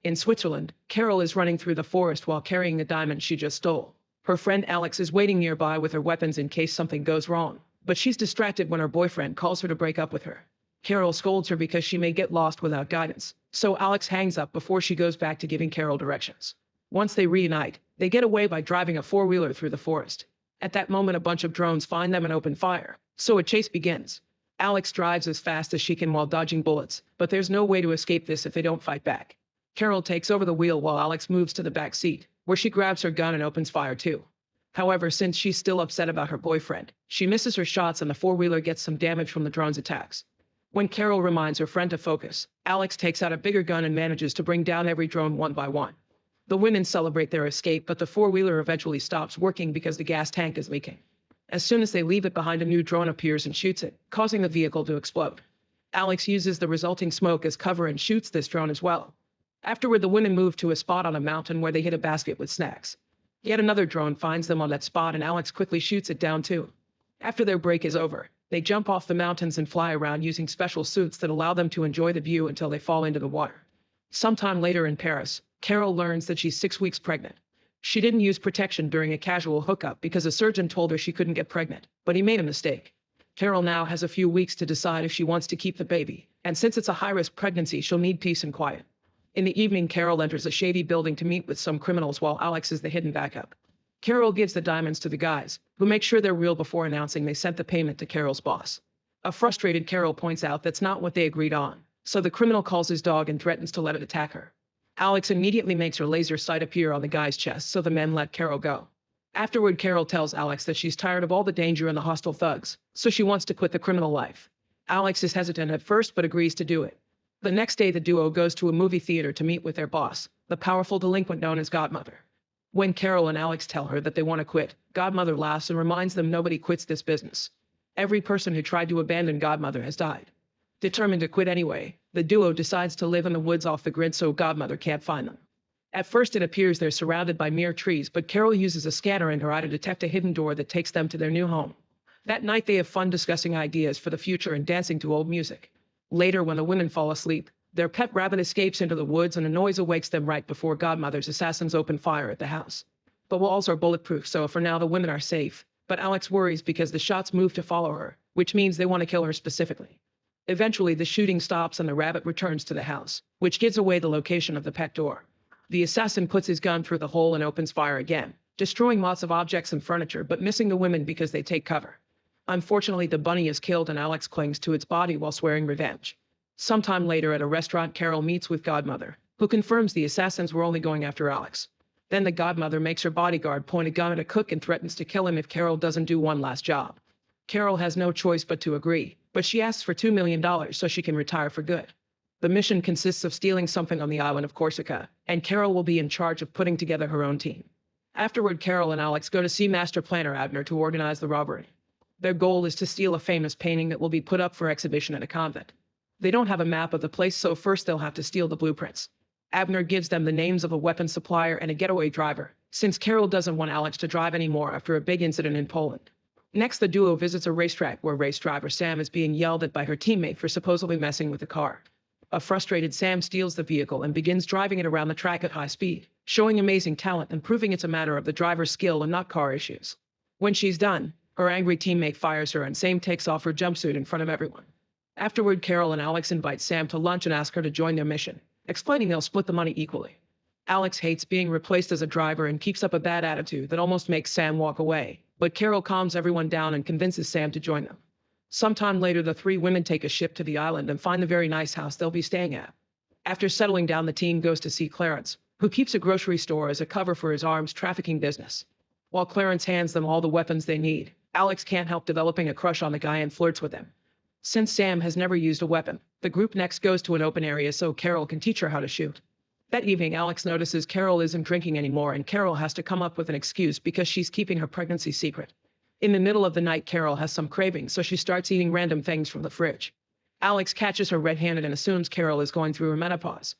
In Switzerland, Carol is running through the forest while carrying the diamond she just stole. Her friend Alex is waiting nearby with her weapons in case something goes wrong, but she's distracted when her boyfriend calls her to break up with her. Carol scolds her because she may get lost without guidance, so Alex hangs up before she goes back to giving Carol directions. Once they reunite, they get away by driving a four-wheeler through the forest. At that moment, a bunch of drones find them and open fire, so a chase begins. Alex drives as fast as she can while dodging bullets, but there's no way to escape this if they don't fight back. Carol takes over the wheel while Alex moves to the back seat, where she grabs her gun and opens fire too. However, since she's still upset about her boyfriend, she misses her shots and the four-wheeler gets some damage from the drone's attacks. When Carol reminds her friend to focus, Alex takes out a bigger gun and manages to bring down every drone one by one. The women celebrate their escape, but the four-wheeler eventually stops working because the gas tank is leaking. As soon as they leave it behind, a new drone appears and shoots it, causing the vehicle to explode. Alex uses the resulting smoke as cover and shoots this drone as well. Afterward, the women move to a spot on a mountain where they hit a basket with snacks. Yet another drone finds them on that spot and Alex quickly shoots it down too. After their break is over, they jump off the mountains and fly around using special suits that allow them to enjoy the view until they fall into the water. Sometime later in Paris, Carol learns that she's 6 weeks pregnant. She didn't use protection during a casual hookup because a surgeon told her she couldn't get pregnant, but he made a mistake. Carol now has a few weeks to decide if she wants to keep the baby, and since it's a high-risk pregnancy, she'll need peace and quiet. In the evening, Carol enters a shady building to meet with some criminals while Alex is the hidden backup. Carol gives the diamonds to the guys, who make sure they're real before announcing they sent the payment to Carol's boss. A frustrated Carol points out that's not what they agreed on, so the criminal calls his dog and threatens to let it attack her. Alex immediately makes her laser sight appear on the guy's chest, so the men let Carol go. Afterward, Carol tells Alex that she's tired of all the danger and the hostile thugs, so she wants to quit the criminal life. Alex is hesitant at first but agrees to do it. The next day, the duo goes to a movie theater to meet with their boss, the powerful delinquent known as Godmother. When Carol and Alex tell her that they want to quit, Godmother laughs and reminds them nobody quits this business. Every person who tried to abandon Godmother has died. Determined to quit anyway, the duo decides to live in the woods off the grid so Godmother can't find them. At first, it appears they're surrounded by mere trees, but Carol uses a scanner in her eye to detect a hidden door that takes them to their new home. That night, they have fun discussing ideas for the future and dancing to old music. Later, when the women fall asleep, their pet rabbit escapes into the woods and a noise awakes them right before Godmother's assassins open fire at the house. The walls are bulletproof, so for now the women are safe, but Alex worries because the shots move to follow her, which means they want to kill her specifically. Eventually, the shooting stops and the rabbit returns to the house, which gives away the location of the pet door. The assassin puts his gun through the hole and opens fire again, destroying lots of objects and furniture but missing the women because they take cover. Unfortunately, the bunny is killed and Alex clings to its body while swearing revenge. Sometime later at a restaurant, Carol meets with Godmother, who confirms the assassins were only going after Alex. Then the Godmother makes her bodyguard point a gun at a cook and threatens to kill him if Carol doesn't do one last job. Carol has no choice but to agree, but she asks for $2 million so she can retire for good. The mission consists of stealing something on the island of Corsica, and Carol will be in charge of putting together her own team. Afterward, Carol and Alex go to see Master Planner Abner to organize the robbery. Their goal is to steal a famous painting that will be put up for exhibition at a convent. They don't have a map of the place, so first they'll have to steal the blueprints. Abner gives them the names of a weapons supplier and a getaway driver, since Carol doesn't want Alex to drive anymore after a big incident in Poland. Next, the duo visits a racetrack where race driver Sam is being yelled at by her teammate for supposedly messing with the car. A frustrated Sam steals the vehicle and begins driving it around the track at high speed, showing amazing talent and proving it's a matter of the driver's skill and not car issues. When she's done, her angry teammate fires her and Sam takes off her jumpsuit in front of everyone. Afterward, Carol and Alex invite Sam to lunch and ask her to join their mission, explaining they'll split the money equally. Alex hates being replaced as a driver and keeps up a bad attitude that almost makes Sam walk away, but Carol calms everyone down and convinces Sam to join them. Sometime later, the three women take a ship to the island and find the very nice house they'll be staying at. After settling down, the team goes to see Clarence, who keeps a grocery store as a cover for his arms trafficking business. While Clarence hands them all the weapons they need, Alex can't help developing a crush on the guy and flirts with him. Since Sam has never used a weapon, the group next goes to an open area so Carol can teach her how to shoot. That evening, Alex notices Carol isn't drinking anymore and Carol has to come up with an excuse because she's keeping her pregnancy secret. In the middle of the night, Carol has some cravings, so she starts eating random things from the fridge. Alex catches her red-handed and assumes Carol is going through her menopause.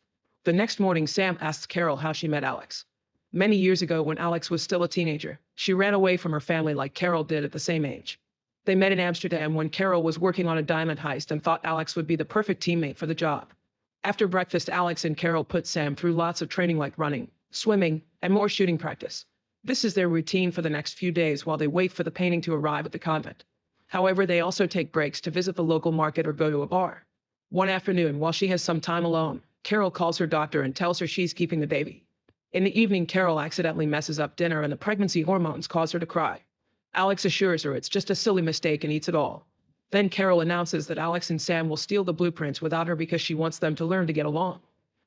The next morning, Sam asks Carol how she met Alex. Many years ago, when Alex was still a teenager, she ran away from her family like Carol did at the same age. They met in Amsterdam when Carol was working on a diamond heist and thought Alex would be the perfect teammate for the job. After breakfast, Alex and Carol put Sam through lots of training like running, swimming, and more shooting practice. This is their routine for the next few days while they wait for the painting to arrive at the convent. However, they also take breaks to visit the local market or go to a bar. One afternoon, while she has some time alone, Carol calls her doctor and tells her she's keeping the baby. In the evening, Carol accidentally messes up dinner and the pregnancy hormones cause her to cry. Alex assures her it's just a silly mistake and eats it all. Then Carol announces that Alex and Sam will steal the blueprints without her because she wants them to learn to get along.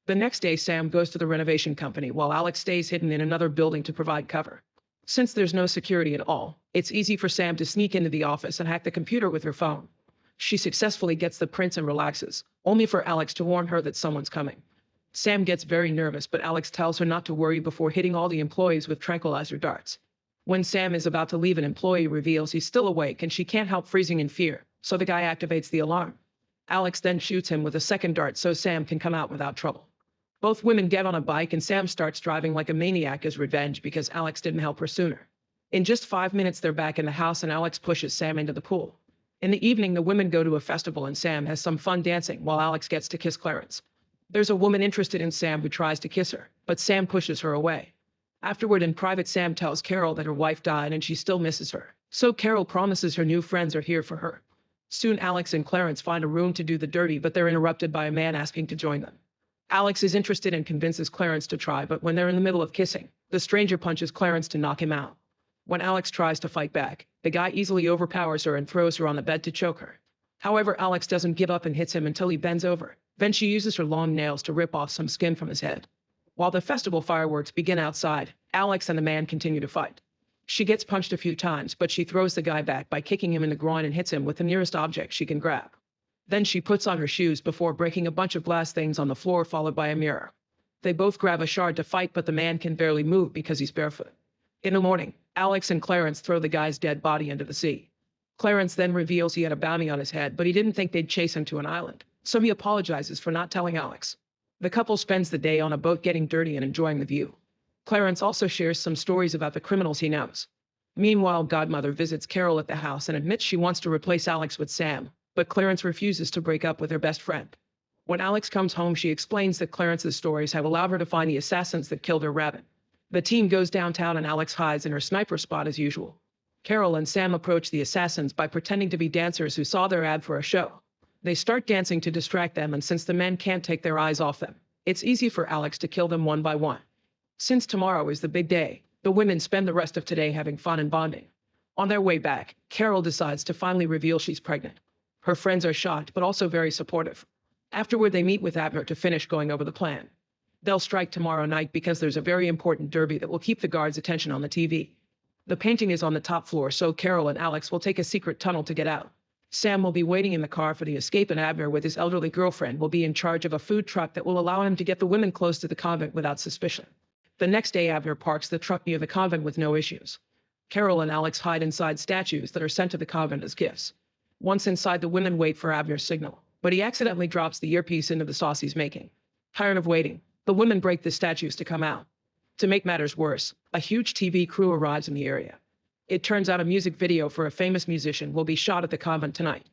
The next day, Sam goes to the renovation company while Alex stays hidden in another building to provide cover. Since there's no security at all, it's easy for Sam to sneak into the office and hack the computer with her phone. She successfully gets the prints and relaxes, only for Alex to warn her that someone's coming. Sam gets very nervous, but Alex tells her not to worry before hitting all the employees with tranquilizer darts. When Sam is about to leave, an employee reveals he's still awake and she can't help freezing in fear, so the guy activates the alarm. Alex then shoots him with a second dart so Sam can come out without trouble. Both women get on a bike and Sam starts driving like a maniac as revenge because Alex didn't help her sooner. In just 5 minutes, they're back in the house and Alex pushes Sam into the pool. In the evening, the women go to a festival and Sam has some fun dancing while Alex gets to kiss Clarence. There's a woman interested in Sam who tries to kiss her, but Sam pushes her away. Afterward, in private, Sam tells Carol that her wife died and she still misses her, so Carol promises her new friends are here for her. Soon, Alex and Clarence find a room to do the dirty, but they're interrupted by a man asking to join them. Alex is interested and convinces Clarence to try, but when they're in the middle of kissing, the stranger punches Clarence to knock him out. When Alex tries to fight back, the guy easily overpowers her and throws her on the bed to choke her. However, Alex doesn't give up and hits him until he bends over. Then she uses her long nails to rip off some skin from his head. While the festival fireworks begin outside, Alex and the man continue to fight. She gets punched a few times, but she throws the guy back by kicking him in the groin and hits him with the nearest object she can grab. Then she puts on her shoes before breaking a bunch of glass things on the floor, followed by a mirror. They both grab a shard to fight, but the man can barely move because he's barefoot. In the morning, Alex and Clarence throw the guy's dead body into the sea. Clarence then reveals he had a bounty on his head, but he didn't think they'd chase him to an island, so he apologizes for not telling Alex. The couple spends the day on a boat getting dirty and enjoying the view. Clarence also shares some stories about the criminals he knows. Meanwhile, Godmother visits Carol at the house and admits she wants to replace Alex with Sam, but Clarence refuses to break up with her best friend. When Alex comes home, she explains that Clarence's stories have allowed her to find the assassins that killed her rabbit. The team goes downtown and Alex hides in her sniper spot as usual. Carol and Sam approach the assassins by pretending to be dancers who saw their ad for a show. They start dancing to distract them, and since the men can't take their eyes off them, it's easy for Alex to kill them one by one. Since tomorrow is the big day, the women spend the rest of today having fun and bonding. On their way back, Carol decides to finally reveal she's pregnant. Her friends are shocked but also very supportive. Afterward, they meet with Abner to finish going over the plan. They'll strike tomorrow night because there's a very important derby that will keep the guards' attention on the TV. The painting is on the top floor, so Carol and Alex will take a secret tunnel to get out. Sam will be waiting in the car for the escape, and Abner, with his elderly girlfriend, will be in charge of a food truck that will allow him to get the women close to the convent without suspicion. The next day, Abner parks the truck near the convent with no issues. Carol and Alex hide inside statues that are sent to the convent as gifts. Once inside, the women wait for Abner's signal, but he accidentally drops the earpiece into the sauce he's making. Tired of waiting, the women break the statues to come out. To make matters worse, a huge TV crew arrives in the area. It turns out a music video for a famous musician will be shot at the convent tonight.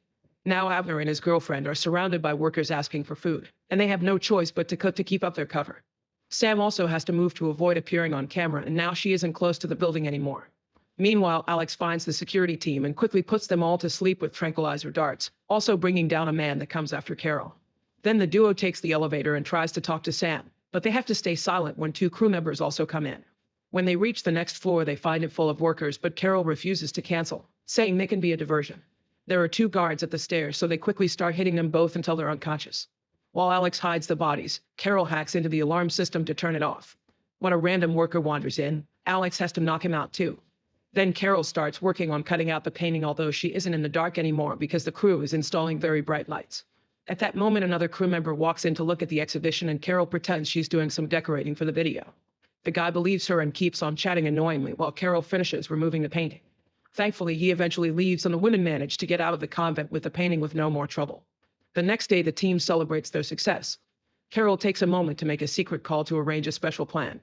Now Abner and his girlfriend are surrounded by workers asking for food, and they have no choice but to cook to keep up their cover. Sam also has to move to avoid appearing on camera, and now she isn't close to the building anymore. Meanwhile, Alex finds the security team and quickly puts them all to sleep with tranquilizer darts, also bringing down a man that comes after Carol. Then the duo takes the elevator and tries to talk to Sam, but they have to stay silent when two crew members also come in. When they reach the next floor, they find it full of workers, but Carol refuses to cancel, saying they can be a diversion. There are two guards at the stairs, so they quickly start hitting them both until they're unconscious. While Alex hides the bodies, Carol hacks into the alarm system to turn it off. When a random worker wanders in, Alex has to knock him out too. Then Carol starts working on cutting out the painting, although she isn't in the dark anymore because the crew is installing very bright lights. At that moment, another crew member walks in to look at the exhibition, and Carol pretends she's doing some decorating for the video. The guy believes her and keeps on chatting annoyingly while Carol finishes removing the painting. Thankfully, he eventually leaves and the women manage to get out of the convent with the painting with no more trouble. The next day, the team celebrates their success. Carol takes a moment to make a secret call to arrange a special plan.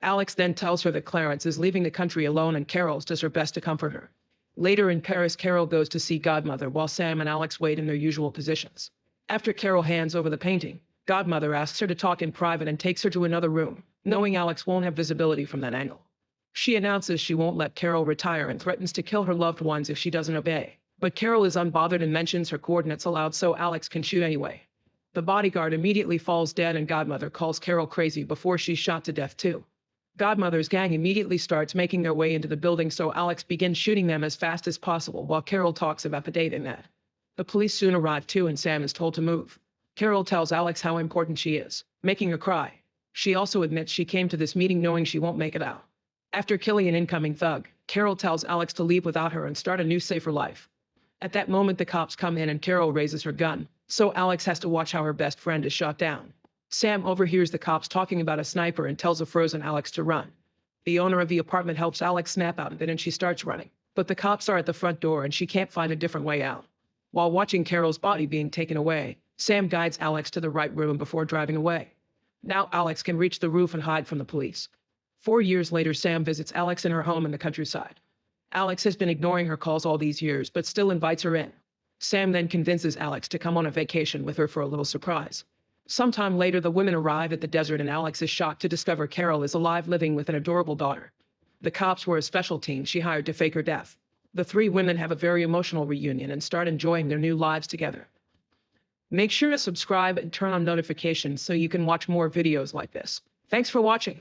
Alex then tells her that Clarence is leaving the country alone, and Carol does her best to comfort her. Later in Paris, Carol goes to see Godmother while Sam and Alex wait in their usual positions. After Carol hands over the painting, Godmother asks her to talk in private and takes her to another room, knowing Alex won't have visibility from that angle. She announces she won't let Carol retire and threatens to kill her loved ones if she doesn't obey. But Carol is unbothered and mentions her coordinates aloud so Alex can shoot anyway. The bodyguard immediately falls dead and Godmother calls Carol crazy before she's shot to death too. Godmother's gang immediately starts making their way into the building so Alex begins shooting them as fast as possible while Carol talks about the date and that. The police soon arrive too and Sam is told to move. Carol tells Alex how important she is, making her cry. She also admits she came to this meeting knowing she won't make it out. After killing an incoming thug, Carol tells Alex to leave without her and start a new safer life. At that moment the cops come in and Carol raises her gun, so Alex has to watch how her best friend is shot down. Sam overhears the cops talking about a sniper and tells a frozen Alex to run. The owner of the apartment helps Alex snap out of it and she starts running, but the cops are at the front door and she can't find a different way out. While watching Carol's body being taken away, Sam guides Alex to the right room before driving away. Now Alex can reach the roof and hide from the police. 4 years later, Sam visits Alex in her home in the countryside. Alex has been ignoring her calls all these years but still invites her in. Sam then convinces Alex to come on a vacation with her for a little surprise. Sometime later, the women arrive at the desert and Alex is shocked to discover Carol is alive living with an adorable daughter. The cops were a special team she hired to fake her death. The three women have a very emotional reunion and start enjoying their new lives together. Make sure to subscribe and turn on notifications so you can watch more videos like this. Thanks for watching.